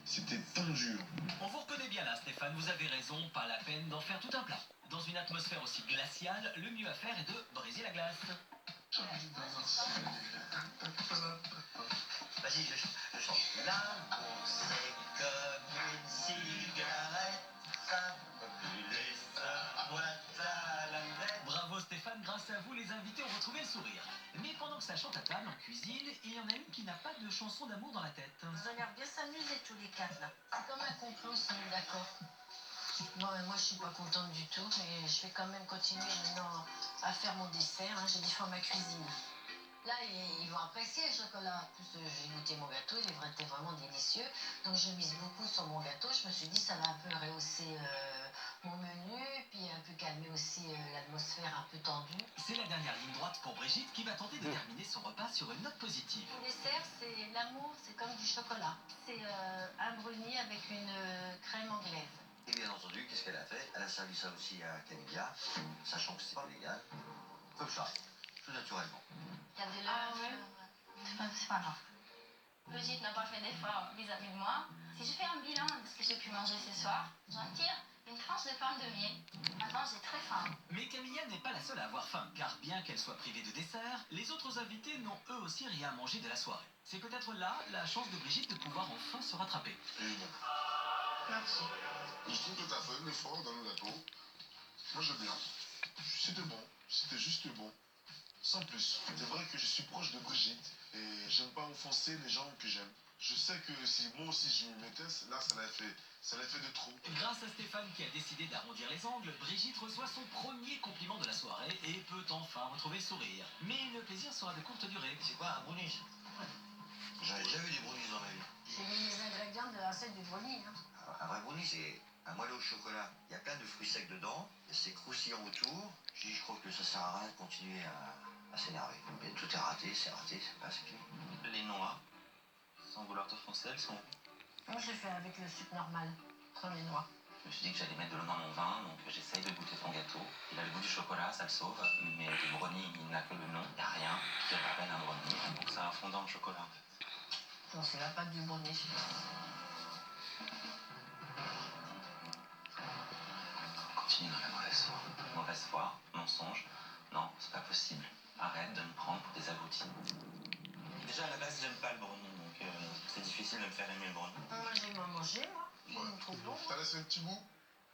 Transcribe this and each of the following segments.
C'était tendu. On vous reconnaît bien là, Stéphane, vous avez raison, pas la peine d'en faire tout un plat. Dans une atmosphère aussi glaciale, le mieux à faire est de briser la glace. Vas-y, je chante. L'amour, c'est comme une cigarette, ça peut brûler sa boîte à la tête. Bravo Stéphane, grâce à vous, les invités ont retrouvé le sourire. Mais pendant que ça chante à table, en cuisine, il y en a une qui n'a pas de chanson d'amour dans la tête. Vous avez l'air bien s'amuser tous les quatre là. C'est comme un complot, si on est d'accord. Moi je suis pas contente du tout, mais je vais quand même continuer maintenant à faire mon dessert. J'ai des fois ma cuisine. Là, ils vont apprécier le chocolat. En plus, j'ai goûté mon gâteau, il était vraiment délicieux. Donc, je mise beaucoup sur mon gâteau. Je me suis dit, ça va un peu rehausser mon menu, puis un peu calmer aussi l'atmosphère un peu tendue. C'est la dernière ligne droite pour Brigitte qui va tenter de terminer son repas sur une note positive. Le dessert, c'est l'amour, c'est comme du chocolat. C'est un brownie avec une crème anglaise. Et bien entendu, qu'est-ce qu'elle a fait? Elle a servi ça aussi à Camilla, sachant que c'est pas légal. Comme ça, tout naturellement. Il y a de Ah l'œuf. ouais. C'est pas grave. Brigitte n'a pas fait d'effort vis-à-vis de moi. Si je fais un bilan de ce que j'ai pu manger ce soir, j'en tire une tranche de pomme de miel. Maintenant, j'ai très faim. Mais Camilla n'est pas la seule à avoir faim, car bien qu'elle soit privée de dessert, les autres invités n'ont eux aussi rien à manger de la soirée. C'est peut-être là la chance de Brigitte de pouvoir enfin se rattraper. Et bon. Merci. Je trouve que t'as fait un effort dans le gâteau. Moi j'aime bien. C'était bon. C'était juste bon. Sans plus. C'est vrai que je suis proche de Brigitte et j'aime pas offenser les gens que j'aime. Je sais que si moi aussi je m'y mettais, là ça l'a fait de trop. Grâce à Stéphane qui a décidé d'arrondir les angles, Brigitte reçoit son premier compliment de la soirée et peut enfin retrouver le sourire. Mais le plaisir sera de courte durée. C'est quoi un brownie? J'avais déjà vu des brownies dans ma vie. J'ai mis les ingrédients de l'assiette du brownie. Un vrai brownie, c'est un moelleux au chocolat. Il y a plein de fruits secs dedans, c'est croustillant autour. Je crois que ça sert à rien de continuer à s'énerver. Mais tout est raté, c'est pas c'est fini. Les noix, sans vouloir t'offenser, elles sont où? Moi, j'ai fait avec le sucre normal, sans les noix. Je me suis dit que j'allais mettre de l'eau dans mon vin, donc j'essaye de goûter ton gâteau. Il a le goût du chocolat, ça le sauve, mais le brownie, il n'a que le nom. Il n'y a rien qui rappelle un brownie, donc c'est un fondant de chocolat en fait. Non, c'est la pâte du brownie, je pense. Continue dans la mauvaise foi. Mauvaise foi, mensonge. Non, c'est pas possible. Arrête de me prendre pour des abrutis. Déjà à la base, j'aime pas le brownie, donc c'est difficile de me faire aimer le brownie. Moi, j'aime à manger, moi. Je me trouve bon. T'as laissé un petit bout?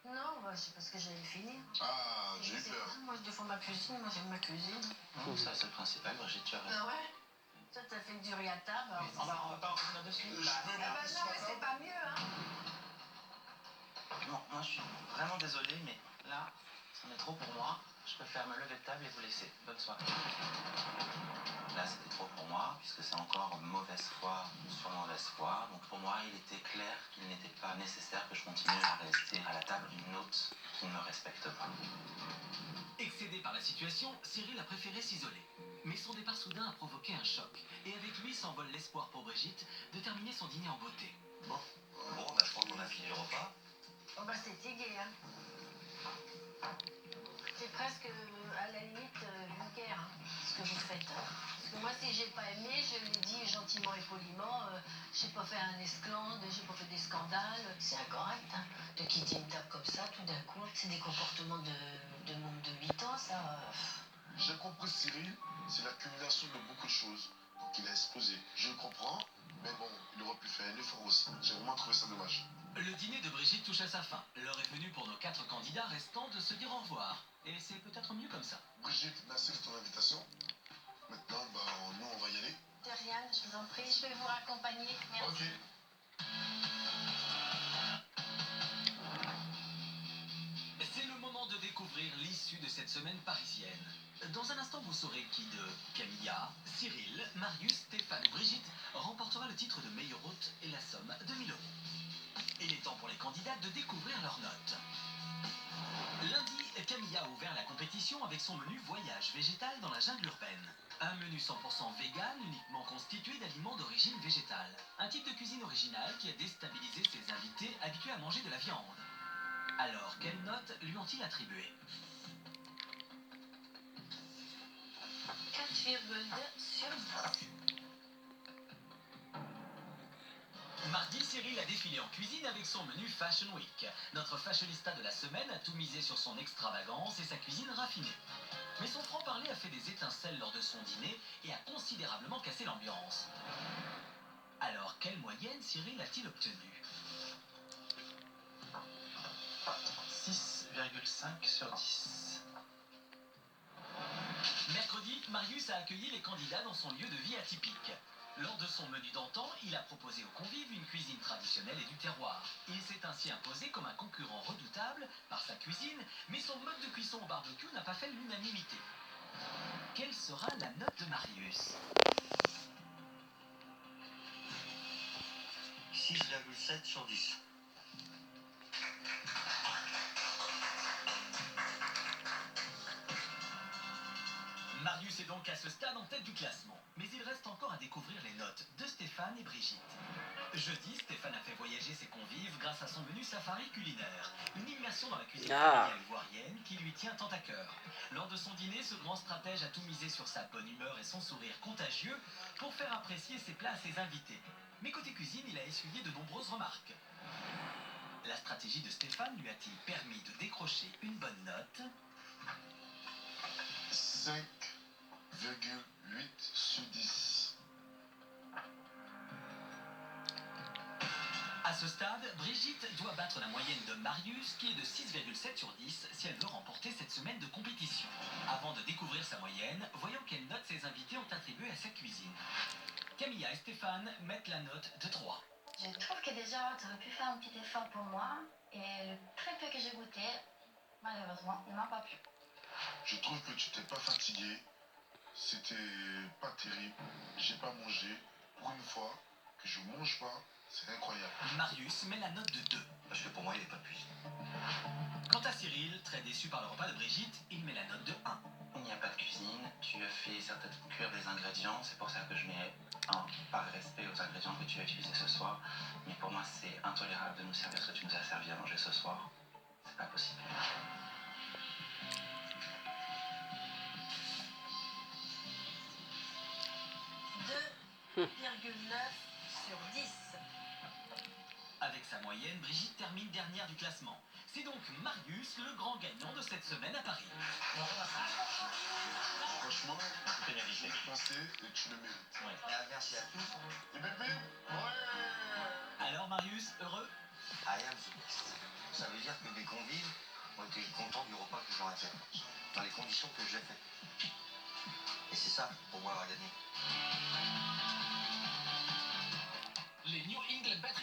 Non, c'est parce que j'allais finir. Ah, j'ai eu C'est peur. ça, moi, je défends ma cuisine, moi, j'aime ma cuisine. Non, ça c'est le principal, Brigitte, tu as raison. Ah ouais? Toi, t'as fait du riz à table. alors On va pas revenir dessus. Je peux Ah bah voir non, ce mais matin? c'est pas mieux, hein. Non, moi je suis vraiment désolé, mais là, c'en est trop pour moi. Je préfère me lever de table et vous laisser. Bonne soirée. Là, c'était trop pour moi, puisque c'est encore mauvaise foi sur mauvaise foi. Donc pour moi, il était clair qu'il n'était pas nécessaire que je continue à rester à la table d'une hôte qui ne me respecte pas. Excédé par la situation, Cyril a préféré s'isoler. Mais son départ soudain a provoqué un choc. Et avec lui s'envole l'espoir pour Brigitte de terminer son dîner en beauté. Bon, je crois qu'on a fini le repas. Oh bah, c'était gai, hein. C'est presque à la limite vulgaire, hein, ce que vous faites. Parce que moi, si j'ai pas aimé, je l'ai dit gentiment et poliment. J'ai pas fait un esclandre, j'ai pas fait des scandales. C'est incorrect, hein. De quitter une table comme ça, tout d'un coup, c'est des comportements de monde de 8 ans, ça. J'ai compris Cyril, c'est l'accumulation de beaucoup de choses. Donc il a explosé. Je le comprends, mais bon, il aurait pu faire un effort aussi. J'ai vraiment trouvé ça dommage. Le dîner de Brigitte touche à sa fin. L'heure est venue pour nos 4 candidats restants de se dire au revoir. Et c'est peut-être mieux comme ça. Brigitte, merci de ton invitation. Maintenant, nous, on va y aller. Terriane, je vous en prie. Je vais vous raccompagner. Merci. Ok. C'est le moment de découvrir l'issue de cette semaine parisienne. Dans un instant, vous saurez qui de Camilla, Cyril, Marius, Stéphane ou Brigitte remportera le titre de meilleur hôte et la somme de 1000 euros. Il est temps pour les candidats de découvrir leurs notes. Lundi, Camilla a ouvert la compétition avec son menu voyage végétal dans la jungle urbaine. Un menu 100% vegan uniquement constitué d'aliments d'origine végétale. Un type de cuisine original qui a déstabilisé ses invités habitués à manger de la viande. Alors, quelle note lui ont-ils attribué? 4,2 sur 10. Mardi, Cyril a défilé en cuisine avec son menu Fashion Week. Notre fashionista de la semaine a tout misé sur son extravagance et sa cuisine raffinée. Mais son franc-parler a fait des étincelles lors de son dîner et a considérablement cassé l'ambiance. Alors, quelle moyenne Cyril a-t-il obtenue? 6,5 sur 10. Mercredi, Marius a accueilli les candidats dans son lieu de vie atypique. Lors de son menu d'antan, il a proposé aux convives une cuisine traditionnelle et du terroir. Il s'est ainsi imposé comme un concurrent redoutable par sa cuisine, mais son mode de cuisson au barbecue n'a pas fait l'unanimité. Quelle sera la note de Marius? 6,7 sur 10. Marius est donc à ce stade en tête du classement. Mais il reste encore à découvrir les notes de Stéphane et Brigitte. Jeudi, Stéphane a fait voyager ses convives grâce à son menu safari culinaire. Une immersion dans la cuisine familiale ivoirienne qui lui tient tant à cœur. Lors de son dîner, ce grand stratège a tout misé sur sa bonne humeur et son sourire contagieux pour faire apprécier ses plats à ses invités. Mais côté cuisine, il a essuyé de nombreuses remarques. La stratégie de Stéphane lui a-t-il permis de décrocher une bonne note? 5,8 sur 10. À ce stade, Brigitte doit battre la moyenne de Marius qui est de 6,7 sur 10 si elle veut remporter cette semaine de compétition. Avant de découvrir sa moyenne, voyons quelle note ses invités ont attribuée à sa cuisine. Camilla et Stéphane mettent la note de 3. Je trouve que déjà, tu aurais pu faire un petit effort pour moi. Et le très peu que j'ai goûté, malheureusement, ne m'a pas plu. Je trouve que tu t'es pas fatigué. C'était pas terrible. J'ai pas mangé. Pour une fois que je mange pas, c'est incroyable. Marius met la note de 2. Parce que pour moi, il n'y a pas de cuisine. Quant à Cyril, très déçu par le repas de Brigitte, il met la note de 1. Il n'y a pas de cuisine, tu as fait certainement cuire des ingrédients, c'est pour ça que je mets 1 par respect aux ingrédients que tu as utilisés ce soir. Mais pour moi, c'est intolérable de nous servir ce que tu nous as servi à manger ce soir. C'est pas possible. 2,9 sur 10. Avec sa moyenne, Brigitte termine dernière du classement. C'est donc Marius le grand gagnant de cette semaine à Paris. Franchement, je l'ai pensé et tu le mérites. Merci à tous. Et bébé? Ouais! Alors Marius, heureux? I am the best. Ça veut dire que mes convives ont été contents du repas que j'aurais fait, dans les conditions que j'ai fait. Et c'est ça, pour moi, avoir gagné. Les New England Patriots